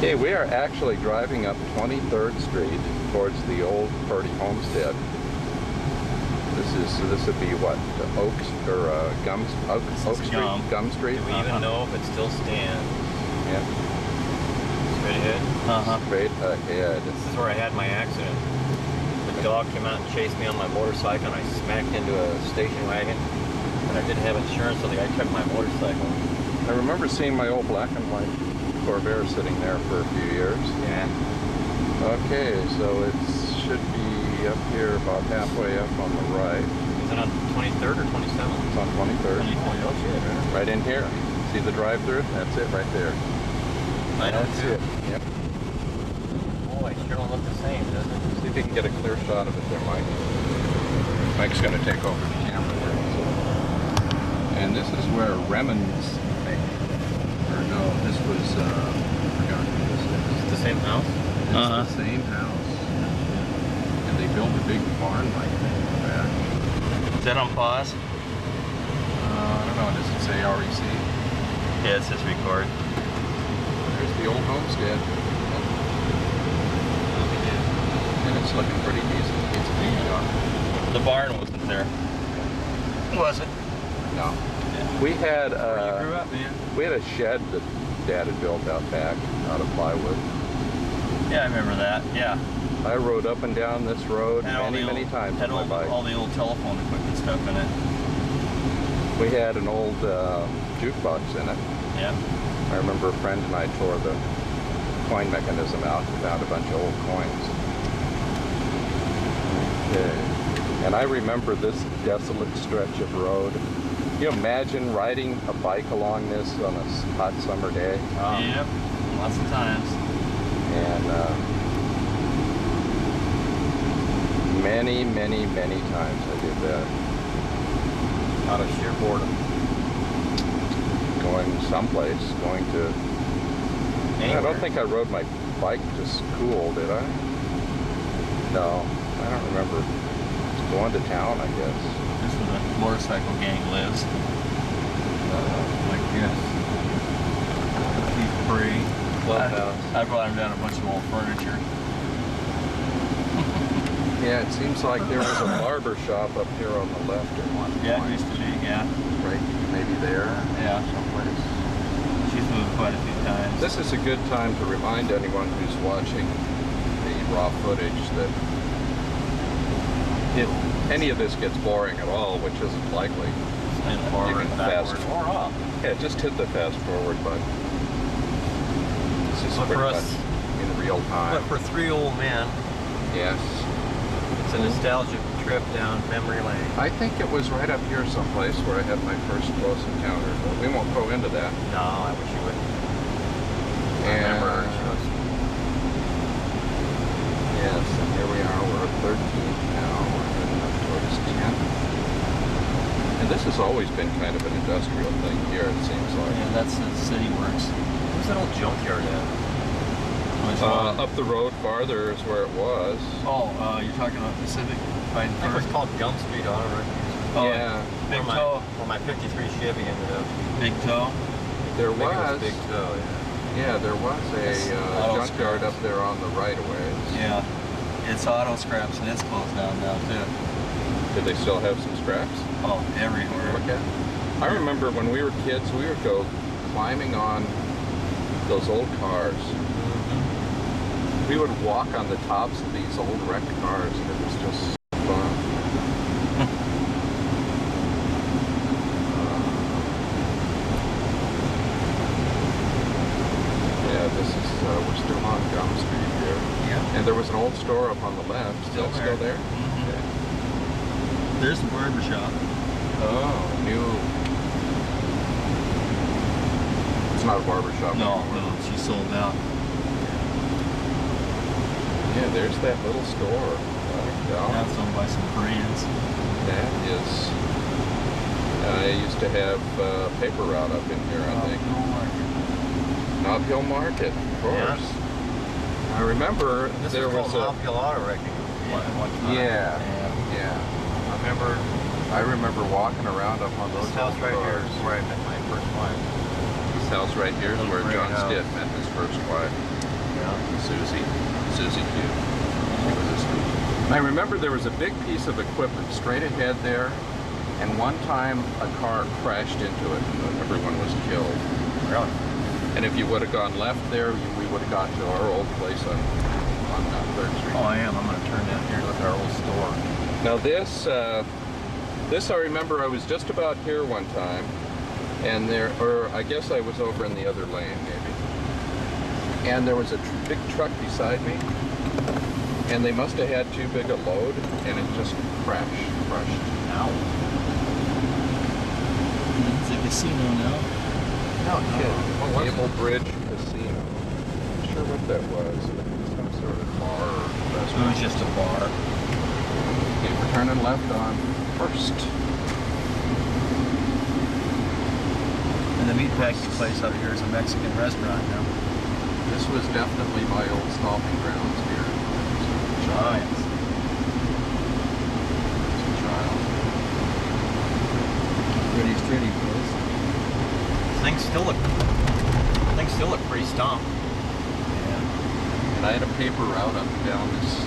Okay, we are actually driving up 23rd Street towards the old Purdy homestead. This would be what, Oaks or Oak Street, Gum Street. Do we even know if it still stands? Yeah. Straight ahead. Straight ahead. This is where I had my accident. The dog came out and chased me on my motorcycle, and I smacked into a station wagon. And I didn't have insurance, so the guy took my motorcycle. I remember seeing my old black and white Corvair sitting there for a few years. Yeah. Okay, so it should be up here about halfway up on the right. Is it on 23rd or 27th? It's on 23rd. 23rd. Oh shit. Right in here. See the drive-through? That's it right there. I know That's too. it. Yep. Oh, it sure don't look the same, does it? See if you can get a clear shot of it there, Mike. Mike's going to take over the camera there. And this is where Remon's made. Or no, this was, I forgot who this is. Is it the same house? It's the same house. And they built a big barn like that in the back. Is that on pause? I don't know, does it say REC? Yeah, it says record. There's the old homestead. And it's looking pretty decent. It's a big job. The barn wasn't there. Was it? No. We had Where you grew up, man. we had a shed that Dad had built out back out of plywood. Yeah, I remember that. Yeah. I rode up and down this road many times had on my bike. all the old telephone equipment stuff in it. We had an old jukebox in it. Yeah. I remember a friend and I tore the coin mechanism out and found a bunch of old coins. Okay. And I remember this desolate stretch of road. Can you imagine riding a bike along this on a hot summer day? Yep, lots of times. And many times I did that. Out of sheer boredom. Going someplace, going to... Anywhere. I don't think I rode my bike to school, did I? No, I don't remember. Just going to town, I guess. This is where the motorcycle gang lives. Like this. Keith Free. I brought him down a bunch of old furniture. Yeah, it seems like there was a barber shop up here on the left at one point. Yeah, it used to be, yeah. Right, maybe there. Yeah. Someplace. She's moved quite a few times. This is a good time to remind anyone who's watching the raw footage that if any of this gets boring at all, which isn't likely, Forward, you can backward, or up. Yeah, just hit the fast forward button. This is But pretty for much us- in real time. But for three old men, Yes. it's a nostalgic trip down memory lane. I think it was right up here someplace where I had my first close encounter, but we won't go into that. No, I wish you wouldn't. I And, remember she was... yes, and here we are, we're at 13th now, we're heading up towards 10th. And this has always been kind of an industrial thing here, it seems like. Yeah, that's the City Works. Where's that old junkyard at? Up the road farther is where it was. Oh, you're talking about Pacific? I think it was called Gum Street Auto Records. Oh, Yeah. Big Toe. Where my 53 Chevy ended up. Big Toe? There I think it was, Big Toe, yeah. yeah, there was It's a auto junkyard scraps. up there on the right of ways. Yeah. It's auto scraps and it's closed down now too. Did they still have some scraps? Oh, everywhere. Okay. I remember when we were kids, we would go climbing on those old cars. We would walk on the tops of these old wrecked cars, and it was just fun. Yeah, this is, we're still on Gum Street here. Yeah. And there was an old store up on the left. Still Is that there. still there? Mm-hmm. There's the barber shop. Oh, new. It's not a barber shop No, anymore. she sold out. Yeah, there's that little store. Now it's owned by some Koreans. That is. I used to have paper route up in here, I think. Nob Hill Market, of course. Yeah. I remember This there was was called a. Nob Hill Auto Wrecking at one time. Yeah, And yeah. I remember walking around up on those this house old right here cars. is where I met my first wife. This house right here is Little where gray John house. Stitt met his first wife. Yeah. Susie too. She was a sweet. And I remember there was a big piece of equipment straight ahead there, and one time a car crashed into it and everyone was killed. Really? And if you would have gone left there, we would have got to our old place on 3rd Street. Oh, I am. I'm going to turn down here and look at our old store. Now this I remember I was just about here one time, and I guess I was over in the other lane maybe. And there was a big truck beside me, and they must have had too big a load, and it just crushed. Ow. It's a casino now. No kidding. Cable Bridge Casino. I'm not sure what that was. Some sort of bar or It restaurant. was just a bar. Okay, we're turning left on 1st. And the meatpacking place up here is a Mexican restaurant now. This was definitely my old stomping grounds here. Giants. Pretty place. Things still look pretty stomped. Yeah. And I had a paper route up and down this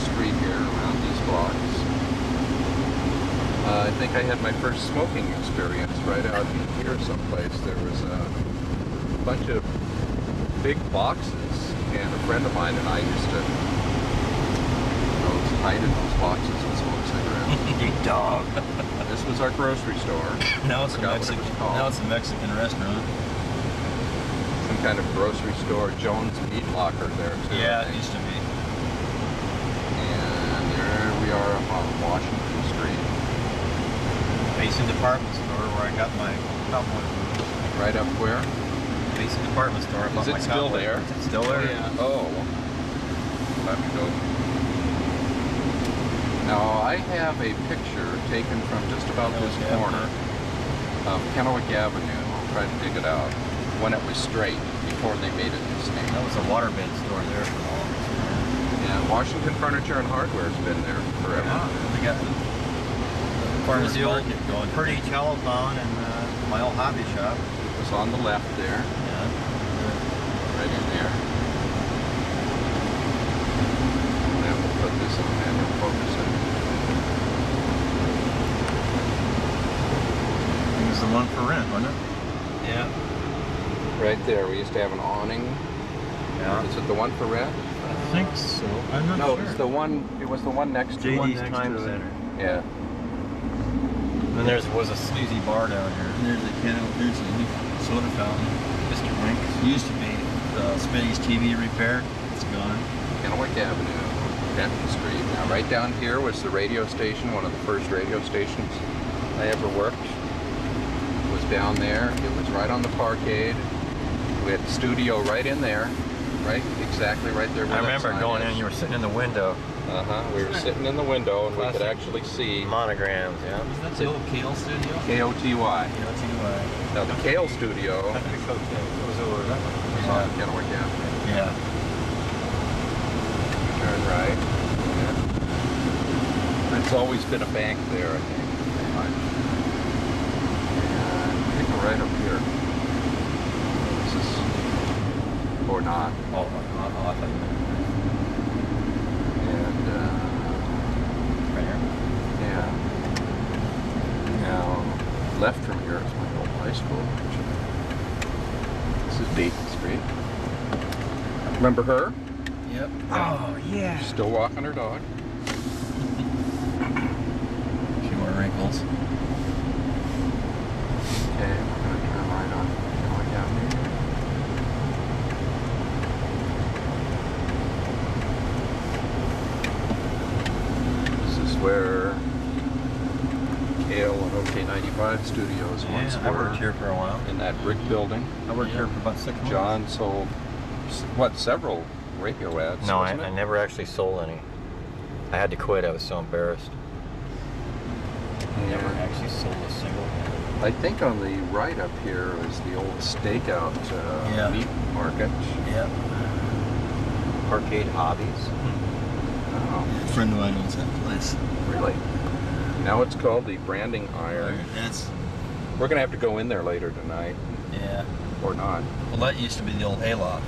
street here around these blocks. I think I had my first smoking experience right out here someplace. There was a bunch of big boxes, and a friend of mine and I used to hide in those boxes and smoke cigarettes. You dog. This was our grocery store. Now it's a Forgot what it Mexican. was called. Now it's a Mexican restaurant. Some kind of grocery store. Jones Meat Locker there too. Yeah, I it think. used to be. And there we are up on Washington Street. Basin department store where I got my cowboy boots. Right up where? Basin department store. I bought Is my it still cowboy there? boots. It's still there. Yeah. Oh. Let me go. Now I have a picture taken from just about this corner of Kennewick Avenue. I'll try to dig it out. When it was straight, before they made it this name. That was a waterbed store there for the longest time. Yeah, Washington Furniture and Hardware's been there forever. Yeah, they got the farmer's market going. Pretty telephone and my old hobby shop. It was on the left there, Yeah. right in there. And then we'll put this in and we'll focus it. It was the one for rent, wasn't it? Yeah. Right there, we used to have an awning. Yeah. Is it the one for rent? I think so. I'm not No, sure. it's the one. It was the one next to JD's it. Time Center. Yeah. And there was a sleazy bar down here. And there's a soda fountain. Mr. Wink's. Used to be Smitty's TV repair. It's gone. Kennewick Avenue, Denton Street. Now, right down here was the radio station, one of the first radio stations I ever worked. It was down there. It was right on the parkade. We had the studio right in there, right, exactly right there. Where I that remember sign going is. in. You were sitting in the window. We were sitting in the window, and we could Classic. actually see Monograms. Yeah. Was that the old Kale studio? KOTY. KOTY. Now the Kale studio Country Cocktail. It was over that one. was on Kennewick Avenue. Yeah. Turn right. Yeah. It's always been a bank there, I think. And I think we're right up here. This is, or not. Oh, I thought you meant And, right here. yeah. Now, left from here is my old high school. This is Dayton Street. Remember her? Yep. Oh, yeah. Still walking her dog. A few more wrinkles. Okay, we're going to turn right on Kennewick Avenue. This is where Kale and OK95 studios once Yeah, I were. worked here for a while. In that brick building. I worked here for about 6 months. John sold, what, several radio ads, No, wasn't I it? never actually sold any. I had to quit. I was so embarrassed. I never Yeah. actually sold a single one. I think on the right up here is the old stakeout Yeah. meat market. Yep. Arcade Hobbies. Oh, A friend of mine owns that place. really? Now it's called the Branding Iron. That's, We're going to have to go in there later tonight, yeah. or not. Well, that used to be the old hayloft.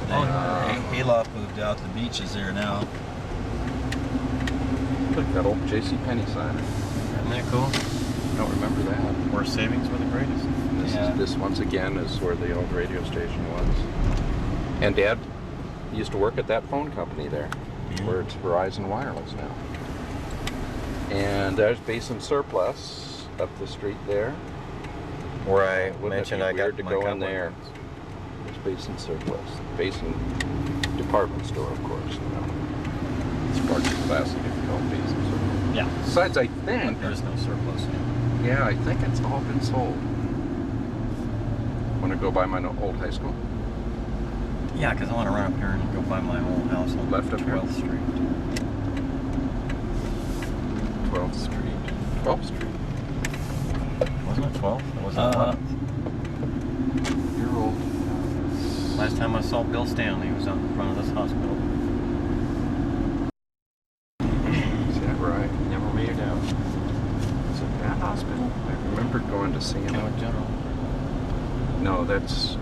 Hayloft moved out. The beach is there now. Look at that old J.C. Penney sign. Isn't that cool? Don't remember that. Where savings were the greatest. This once again is where the old radio station was. And Dad used to work at that phone company there, where it's Verizon Wireless now. And there's Basin Surplus up the street there. Where I Wouldn't mentioned it be I got weird to my go in couple there? of- There's Basin Surplus. Basin Department Store, of course. You know. It's part of the classic if you call it Basin Surplus. Yeah. Besides, I think, There's no surplus now. yeah, I think it's all been sold. Want to go by my old high school? Yeah, because I want to run up here and go by my old house on Left up here? 12th Street. 12th Street. 12th Street. Wasn't it 12th? Or was it 11th? You're old. Last time I saw Bill Stanley, he was out in front of this hospital. Is that right? Never made it out. Is it that hospital? I remember going to see him. Kennewick General. No, that's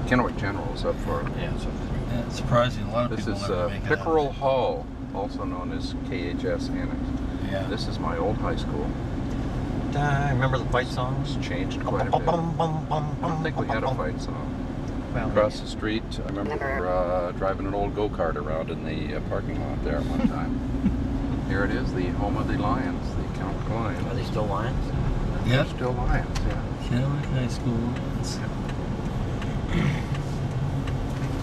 Kennewick General is up for. Yeah, it's Yeah, it's surprising. A lot of This people is never make it Pickerel out. Hall, also known as KHS Annex. Yeah. This is my old high school. I remember the fight songs. It's changed quite a bit. I don't think we had a fight song. Well, Across the street, I remember driving an old go-kart around in the parking lot there at one time. Here it is, the home of the Lions, the Kennewick Lions. Are they still Lions? They're Yep. still Lions, yeah. Kennewick High School.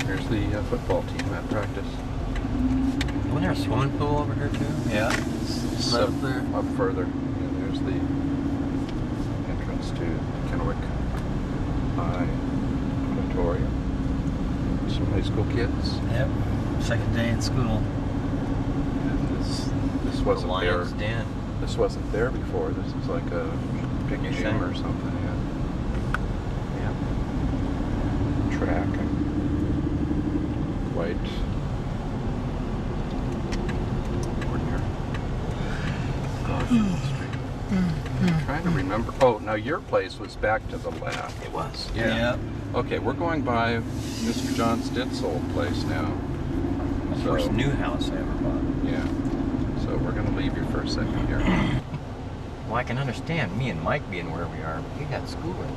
Here's the football team at practice. Wasn't there a swimming pool over here too? Yeah. It's Right up there. Up further. Yeah, there's the entrance to Kennewick High Auditorium. Some high school kids. Yep. Second day in school. And this wasn't there. Lions Den. This wasn't there before. This is like a big New gym center. or something. Yeah. Track and quite ordinary. I'm trying to remember. Oh, now your place was back to the left. It was. Yeah. Okay, we're going by Mr. John Stitt's old place now. The first new house I ever bought. Yeah. So we're going to leave you for a second here. Well, I can understand me and Mike being where we are, but you got schooling.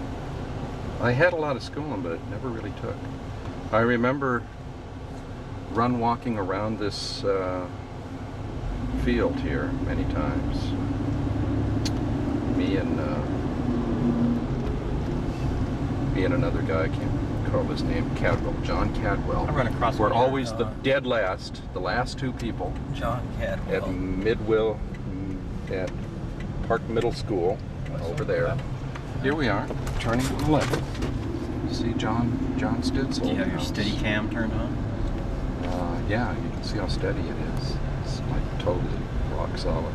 I had a lot of schooling, but it never really took. I remember walking around this field here many times. Me and another guy, I can't recall his name, Cadwell, John Cadwell. I run across We're one here. always the dead last, the last two people John at Cadwell. at Park Middle School over there. Here we are, turning to the left. See John Stitt's Do you old have your house. steady cam turned on? Yeah, you can see how steady it is. It's like totally rock solid.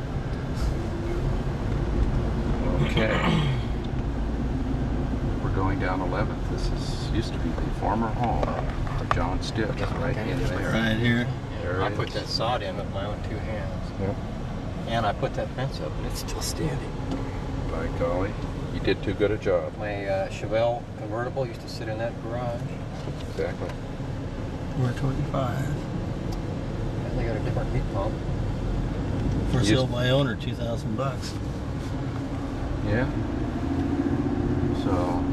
Okay. We're going down 11th. This used to be the former home of John Stitt, right in there. Right here. There I it put is. that sod in with my own two hands. Yep. And I put that fence up, and it's still standing. By golly, you did too good a job. My Chevelle convertible used to sit in that garage. Exactly. We're 25. And they got a different heat pump. For Used- sale by owner, $2,000. Yeah. So,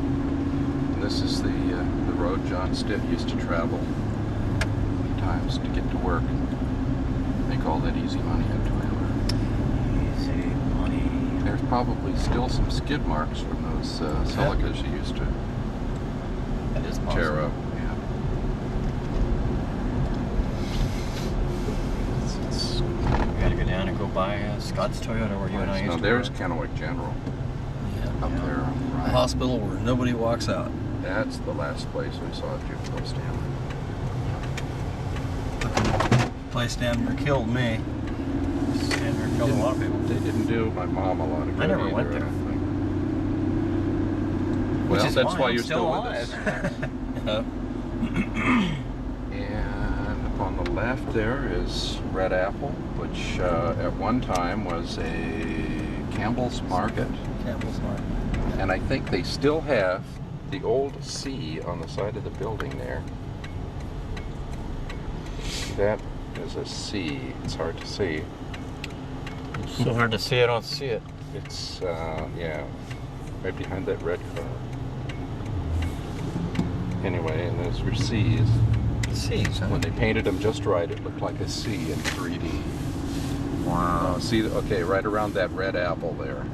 this is the road John Stitt used to travel many times to get to work. Make all that easy money into it. Easy money. There's probably still some skid marks from those silicas you used to That is possible. tear up. Yeah. It's We gotta go down and go by Scott's Toyota where you and I used now to there's work. Kennewick General Yeah. up there on the A right. hospital where nobody walks out. That's the last place we saw Bill Stanley. Place damn near killed me. And there killed a lot of people. They didn't do my mom a lot of good I never either, went there. I think. Which Well, is that's fine, why I'm you're still with alive. us. Yeah. And up on the left there is Red Apple, which at one time was a Campbell's Market. Campbell's Market. And I think they still have the old C on the side of the building there. That is a C. It's hard to see. It's so hard to see, I don't see it. It's, yeah, right behind that red car. Anyway, and those were C's. C's, huh? When they painted them just right, it looked like a C in 3D. Wow. See, okay, right around that red apple there.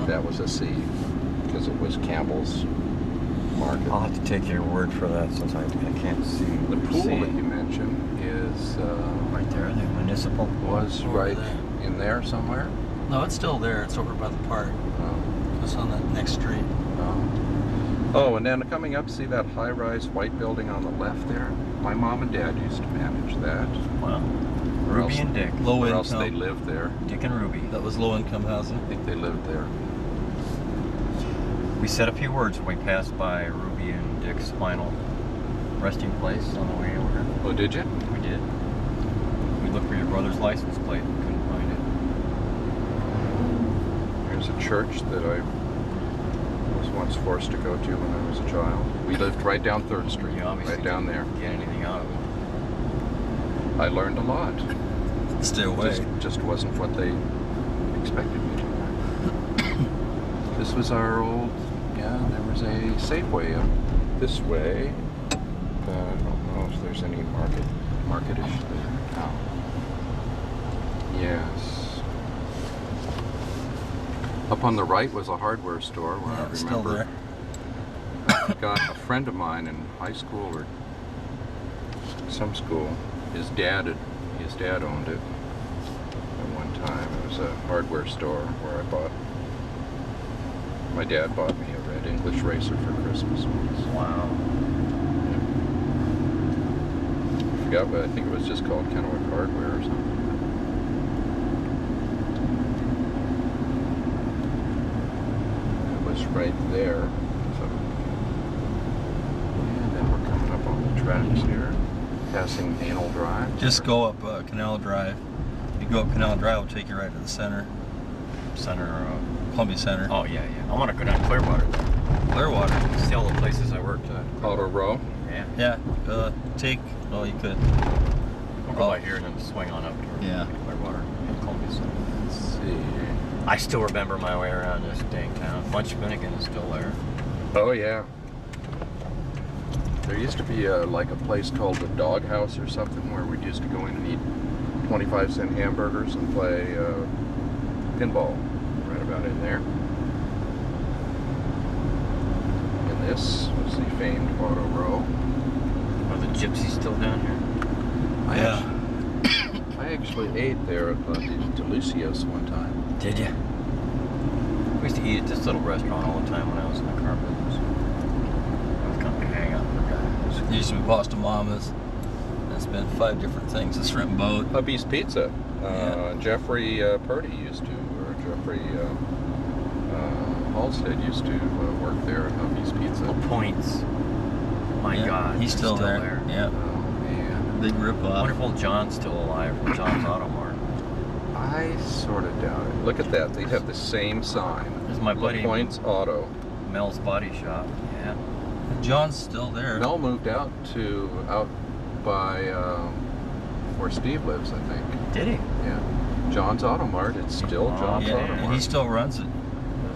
That was a C, because it was Campbell's market. I'll have to take your word for that since I can't see. The pool see. that you mentioned is, Right there, the municipal pool. was Over right there. in there somewhere. No, it's still there. It's over by the park. It's on that next street. Oh, and then coming up, see that high-rise white building on the left there? My mom and dad used to manage that. Wow. Or Ruby else- and Dick. Low Or income. else they lived there. Dick and Ruby. That was low income I housing. think they lived there. We said a few words when we passed by Ruby and Dick's final resting place on the way over. Oh, did you? We did. We looked for your brother's license plate and couldn't find it. There's a church that I was once forced to go to when I was a child. We lived right down 3rd Street, You obviously right down there. didn't get anything out of it. I learned a lot. Stay away. Just wasn't what they expected me to. This was our old, yeah, there was a Safeway up this way. I don't know if there's any market-ish there. Oh. Yes. Up on the right was a hardware store where Yeah, I it's still remember there. got a friend of mine in high school or some school. His dad owned it at one time. It was a hardware store where my dad bought me a red English racer for Christmas once. Wow. I forgot, but I think it was just called Kennewick Hardware or something. It was right there. So, and then we're coming up on the tracks here, passing Anal Drive. Just go up Canal Drive. You go up Canal Drive, it'll take you right to the center. Columbia Center. Oh, yeah, yeah. I want to go down Clearwater. Clearwater. See all the places I worked at. Auto Row. Yeah. Yeah. Well, you could. We'll go by here and then swing on up to Yeah. Clearwater and Columbia Center. Let's see. I still remember my way around this dang town. Munch Finnegan is still there. Oh yeah. There used to be like a place called the Dog House or something where we used to go in and eat 25-cent hamburgers and play pinball. Right about in there. And this was the famed Auto Row. Are the gypsies still down here? I actually ate there at the Delicios one time. Did you? We used to eat at this little restaurant all the time when I was in the car business. It was kind of a hangout for guys. There used to be Pasta Mamas. It's been 5 different things. A shrimp boat. Hubby's Pizza. Yeah. Jeffrey Purdy used to, or Jeffrey Halstead used to work there at Hubby's Pizza. Oh, Points. My Yeah, God. he's they're still there. Yeah. Oh man. Big rip I off. wonder if old John's still alive from John's Auto Mart. I sort of doubt it. Look at that. They have the same sign. There's my buddy Points Auto. Mel's Body Shop. Yeah. John's still there. Mel moved out by where Steve lives, I think. Did he? Yeah. John's Auto Mart. It's still Oh, John's Yeah, Auto and Mart. he still runs it.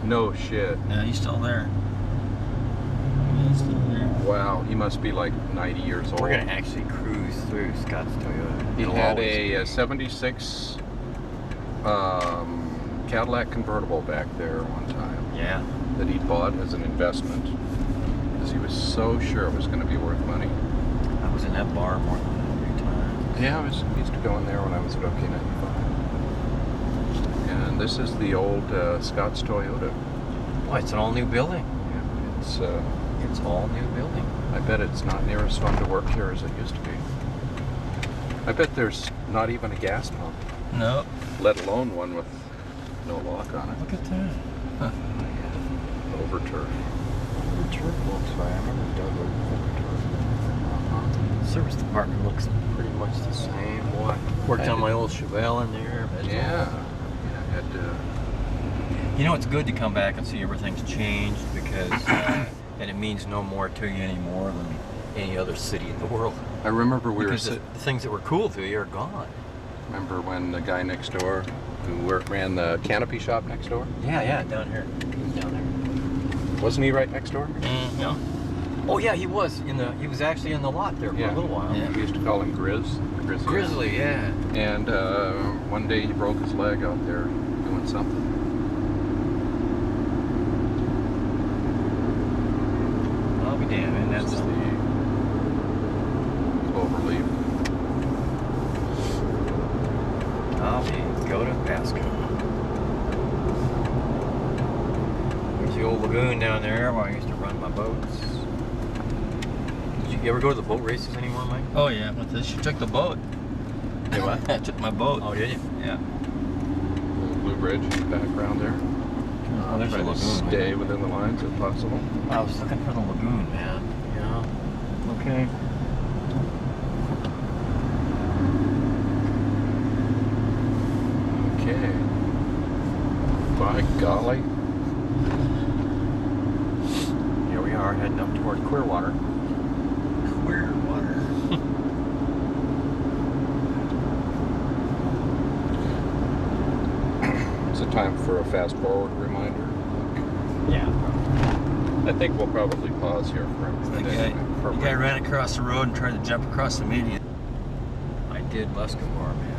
No shit. Yeah, he's still there. Yeah, he's still there. Wow, he must be like 90 years old. We're going to actually cruise through Scott's Toyota. He It'll had always a be. 76 Cadillac convertible back there one time Yeah. that he bought as an investment because he was so sure it was going to be worth money. I was in that bar more than 3 times. Yeah, I used to go in there when I was at OK95. And this is the old Scott's Toyota. Boy, it's an all new building. Yeah, It's all new building. I bet it's not near as fun to work here as it used to be. I bet there's not even a gas pump, No. let alone one with no lock on it. Look at that. Huh. Over turf. Turf looks right. I remember Doug was service department looks pretty much the same. Boy, worked on my old Chevelle in there. But Yeah. Had You know, it's good to come back and see everything's changed because, and it means no more to you anymore than any other city in the world. I remember we were Because the things that were cool to you are gone. Remember when the guy next door who ran the canopy shop next door? Yeah, down here. He was down there. Wasn't he right next door? No. Oh yeah, he was he was actually in the lot there for a little while. We used to call him Grizzly. Grizzly, yeah. And one day he broke his leg out there doing something. I'll be damned, man. That's the cloverleaf. I'll be go to Pasco. There's the old lagoon down there where I used to run my boats. Did you ever go to the boat races anymore, Mike? Oh yeah, with this, you took the boat. Did what? I took my boat. Oh, did you? Yeah. Little Blue Bridge in the background there. Oh, there's Try a to lagoon. stay within the lines if possible. I was looking for the lagoon, man. Yeah. Okay. Okay. By golly. Here we are heading up toward Clearwater. Clearwater. Is it time for a fast forward reminder? Yeah. I think we'll probably pause here for a The minute. guy ran across the road and tried to jump across the median. I did Lescabar, man.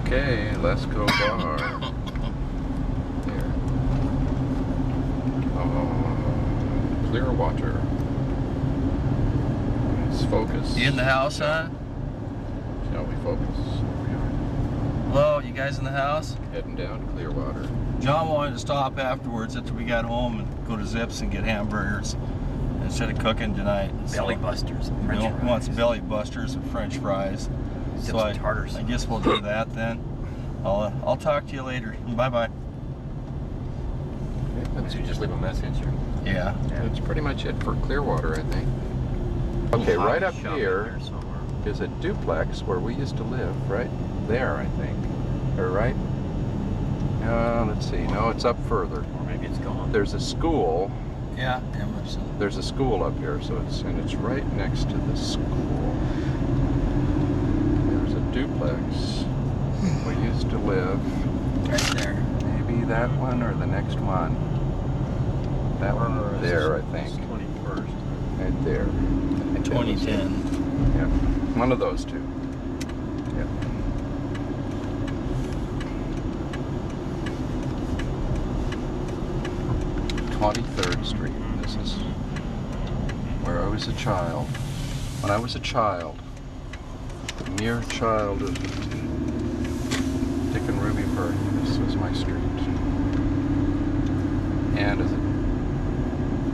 Okay, let's go bar. Here. Clearwater. Let's focus. You in the house, huh? Shall we focus? We Hello, you guys in the house? are heading down to Clearwater. John wanted to stop afterwards after we got home and go to Zips and get hamburgers instead of cooking tonight. Belly busters. You French know, fries. he wants belly busters and French fries. Zips So and tartars. I guess we'll do that then. I'll talk to you later. Bye bye. So you just leave a message or? Yeah. That's pretty much it for Clearwater, I think. Okay, right up here is a duplex where we used to live, right there, I think. Or right? Let's see. No, it's up further. Or maybe it's gone. There's a school. Yeah, Emerson. There's a school up here, so it's right next to the school. There's a duplex. We used to live. Right there. Maybe that one or the next one. That one there, I think. 21st. Right there. 2010. Yeah, one of those two. Yeah. "23rd Street. This is where I was a child. When I was a child, a mere child of Dick and Ruby Purdy, this was my street. And as it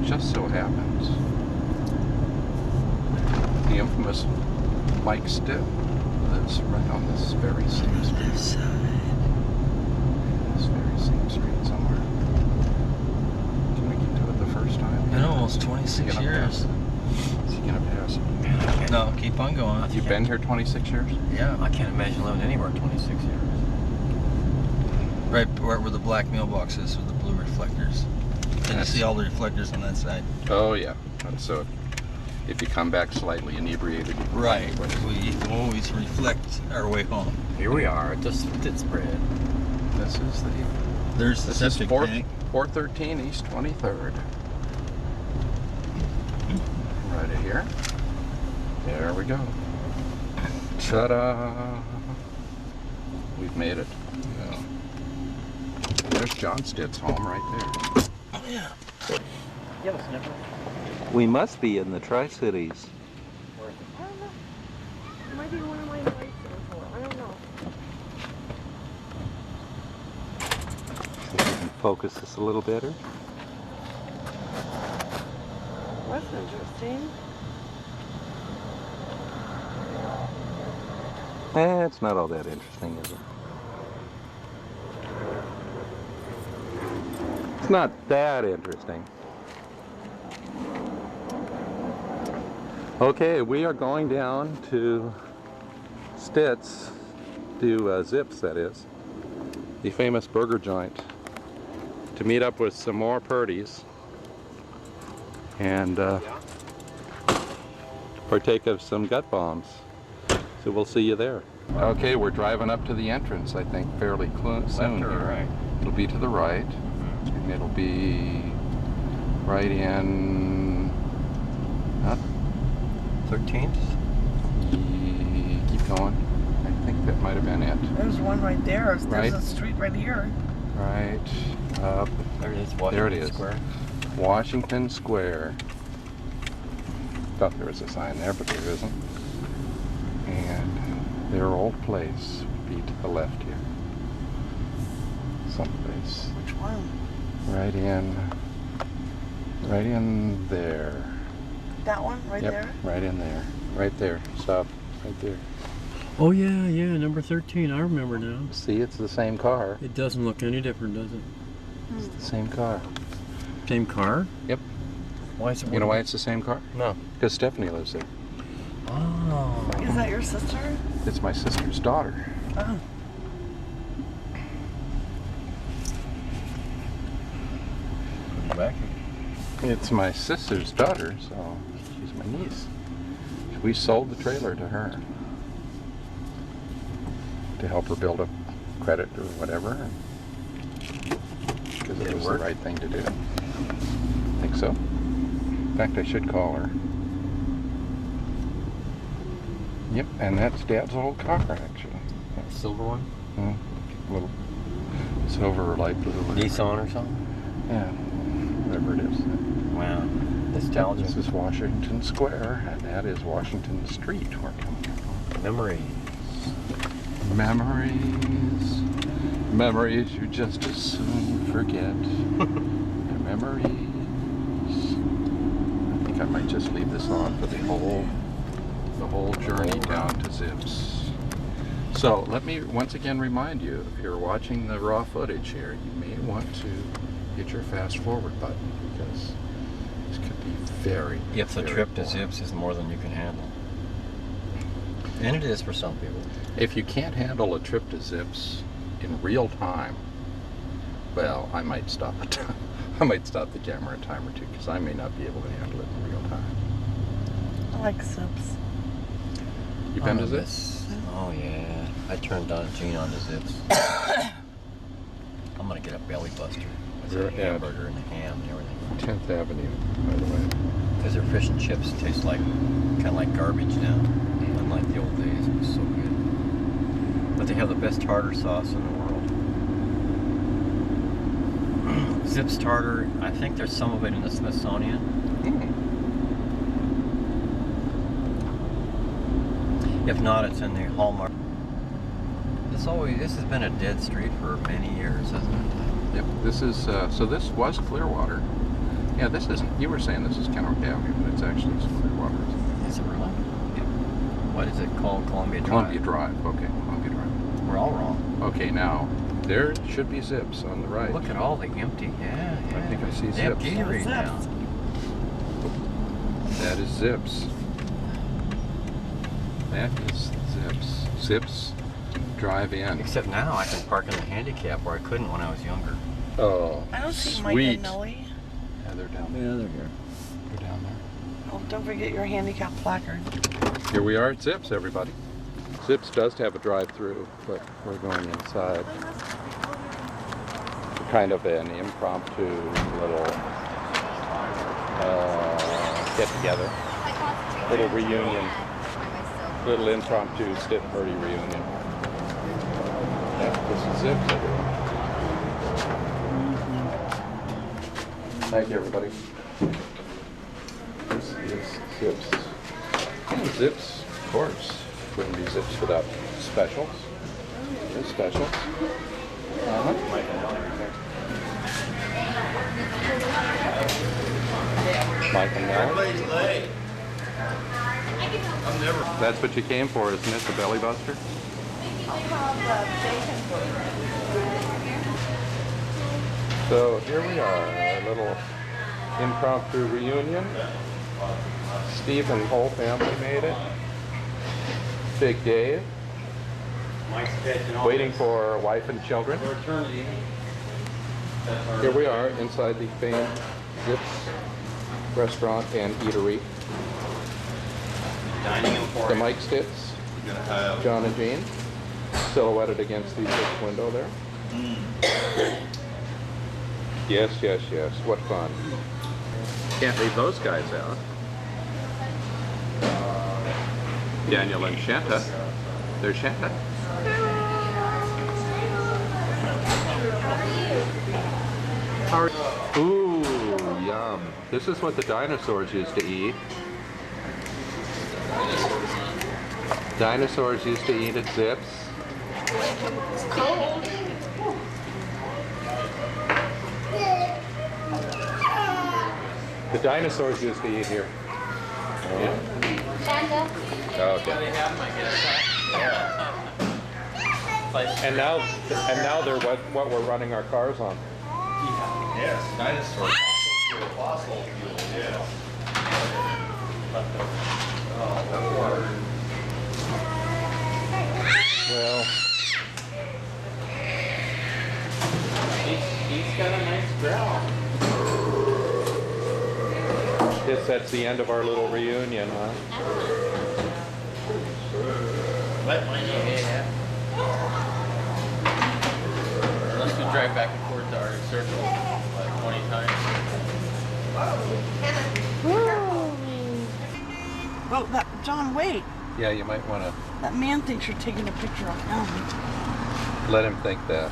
just so happens, the infamous Mike Stitt lives right on this very same street. This very same street somewhere. Did we get to it the first time? Been almost 26 Is he gonna years. pass it? Is he gonna pass it? No, keep on going. You've been here 26 years? Yeah. I can't imagine living anywhere 26 years. Right where the black mailbox is with the blue reflectors. And you Yes. see all the reflectors on that side. Oh yeah. And so if you come back slightly inebriated, you can Right. find a place. We always reflect our way home. Here we are at the Spit Spread. This is There's the this is septic 4, tank. 413 East 23rd. Right here. There we go. Ta-da! We've made it. Yeah. There's John Stitt's home right there. Yeah. Yeah, it's never. We must be in the Tri-Cities. I don't know. It might be one of my lights or I don't know. See if we can focus this a little better. That's interesting. It's not all that interesting, is it? It's not that interesting. Okay, we are going down to Stitt's, to Zips, that is, the famous burger joint, to meet up with some more Purdy's. And partake of some gut bombs. So we'll see you there. Okay, we're driving up to the entrance, I think, fairly soon. Left or here. right? It'll be to the right. And it'll be right in... 13th? Keep going. I think that might have been it. There's one right there. There's Right. a street right here. Right up. There it is, There it Washington is. Square. Washington Square. Thought there was a sign there, but there isn't. And their old place would be to the left here. Someplace. Which one? Right in there. That one right Yep, there? right in there. Right there. Stop. Right there. Oh yeah, number 13. I remember now. See, it's the same car. It doesn't look any different, does it? It's the same car. Same car? Yep. Why is it? You know why it's the same car? No. Because Stephanie lives there. Oh. Is that your sister? It's my sister's daughter. Oh. Back. It's my sister's daughter, so she's my niece. We sold the trailer to her to help her build up credit or whatever, because it was the right thing to do. I think so. In fact, I should call her. Yep, and that's Dad's old car, actually. Silver one? Little silver or light blue. Nissan or something? Yeah, whatever it is. Wow. Nostalgia. This is Washington Square, and that is Washington Street we're coming from. Memory. Memories. Memories you just as soon forget. Memories. I think I might just leave this on for the whole journey down to Zips. So let me once again remind you, if you're watching the raw footage here, you may want to hit your fast forward button, because this could be very, If the very trip to boring. Zips is more than you can handle. And it is for some people. If you can't handle a trip to Zips in real time, well, I might stop it. I might stop the camera a time or two, because I may not be able to handle it in real time. I like Zips. You been to Zips? Oh yeah. I turned Gene on to Zips. I'm gonna get a belly buster. With You're a at hamburger and a ham and everything. 10th Avenue, by the way. Because their fish and chips taste like kind of like garbage now. Unlike the old days, it was so good. But they have the best tartar sauce in the world. Zips tartar. I think there's some of it in the Smithsonian. If not, it's in the Hallmark. This has been a dead street for many years, hasn't it? Yep, this is, so this was Clearwater. Yeah, this isn't, you were saying this is Kennewick Avenue, but it's actually Clearwater. Is it really? Yeah. What is it called? Columbia Drive. Columbia Drive, okay, Columbia Drive. We're all wrong. Okay, now, there should be Zips on the right. Look at all the empty. Yeah. I think I see They have Zips. Gatorade Zips. now. That is Zips. That is Zips. Zips Drive In. Except now I can park in the handicap where I couldn't when I was younger. Oh, I don't see Mike sweet. and Nellie. Yeah, they're down there. Yeah, they're here. They're down there. Oh, don't forget your handicap placard. Here we are at Zips, everybody. Zips does have a drive-through, but we're going inside. Kind of an impromptu little get-together, little reunion, little impromptu stiff party reunion. Yeah, this is Zips, everyone. Thank you, everybody. This is Zips. And Zips, of course, wouldn't be Zips without specials. There's specials. Mike and Mel. Everybody's late. I'm never. That's what you came for, isn't it? The belly buster? So here we are, our little impromptu reunion. Steve and whole family made it. Big Dave, Mike's waiting for wife and children. eternity. Here we are inside the famed Zips restaurant and eatery. Dining The emporium. Mike Stitz, You're gonna have. John and Jane, silhouetted against the big window there. Yes, yes, yes. What fun. Can't leave those guys out. Daniel and Shanta. There's Shanta. Ooh, yum. This is what the dinosaurs used to eat. Dinosaurs used to eat at Zips. The dinosaurs used to eat here. Yeah. Okay. And now they're what we're running our cars on. Yes, dinosaurs. Fossil fuel, yeah. Well, He's got a nice growl. guess that's the end of our little reunion, huh? Unless we drive back and forth to Arctic Circle like 20 times. Oh, that John, wait. Yeah, you might want to That man thinks you're taking a picture of him. let him think that.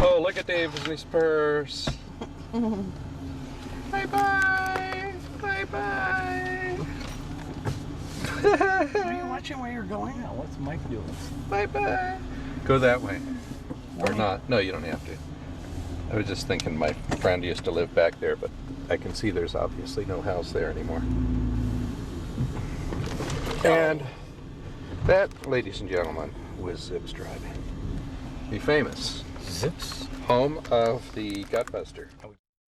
Oh, look at Dave's purse. Bye-bye. Bye-bye. Are you watching where you're going? Yeah, what's Mike doing? Bye-bye. Go that way. Or not. No, you don't have to. I was just thinking my friend used to live back there, but I can see there's obviously no house there anymore. And that, ladies and gentlemen, was Zips Driving. The famous Zips? home of the Gutbuster.